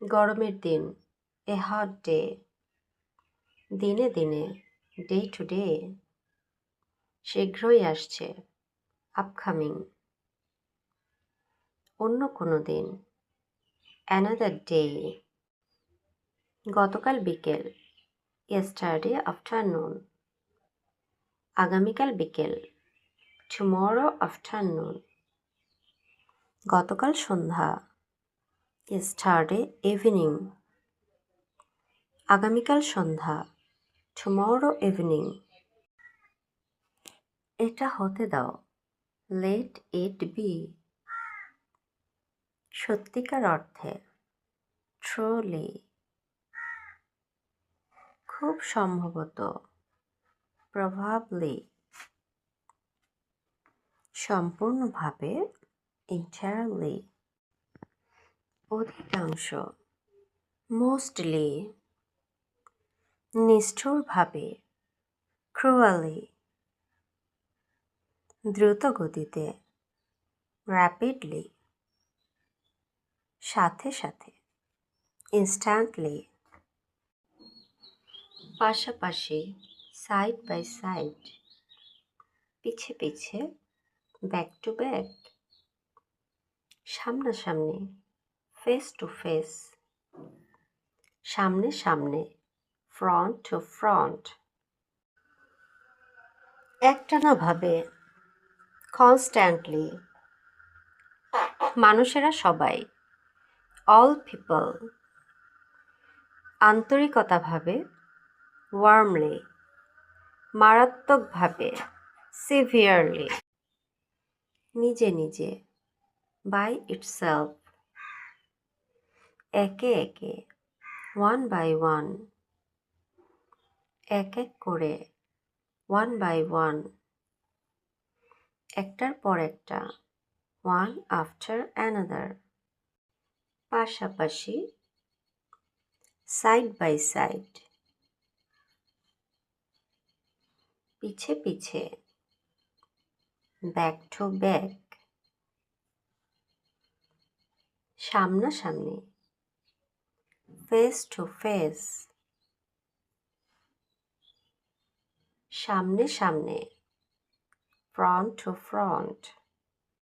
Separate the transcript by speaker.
Speaker 1: গরমের দিন, এ hot day. দিনে দিনে, ডে টু ডে। শীঘ্রই আসছে, আপকামিং। অন্য কোনো দিন, অ্যানাদার ডে। গতকাল বিকেল, ইয়েস্টারডে আফটারনুন। আগামীকাল বিকেল, টুমরো আফটারনুন। গতকাল সন্ধ্যা, ইয়েস্টারডে ইভিনিং। আগামীকাল সন্ধ্যা, টুমরো ইভিনিং। এটা হতে দাও, লেট ইট বি। সত্যিকার অর্থে, ট্রুলি। খুব সম্ভবত, প্রবাবলি। সম্পূর্ণভাবে, এন্টায়ারলি। অধিকাংশ, মোস্টলি। নিষ্ঠুরভাবে, ক্রুয়ালি। দ্রুত গতিতে, র্যাপিডলি। সাথে সাথে, ইনস্ট্যান্টলি। পাশাপাশি, সাইড বাই সাইড। পিছে পিছে, ব্যাক টু ব্যাক। সামনাসামনি, ফেস টু ফেস। সামনে সামনে, ফ্রন্ট টু ফ্রন্ট। একটানাভাবে, কনস্ট্যান্টলি। মানুষেরা সবাই, অল পিপল। আন্তরিকতাভাবে, ওয়ার্মলি। মারাত্মকভাবে, সিভিয়ারলি। নিজে নিজে, বাই ইটসেলফ। একে একে, ওয়ান বাই ওয়ান। এক এক করে, ওয়ান বাই ওয়ান। একটার পর একটা, ওয়ান আফটার অ্যানাদার। পাশাপাশি, সাইড বাই সাইড। পিছে পিছে, ব্যাক টু ব্যাক। সামনাসামনি, ফেস টু ফেস। সামনে সামনে, ফ্রন্ট টু ফ্রন্ট।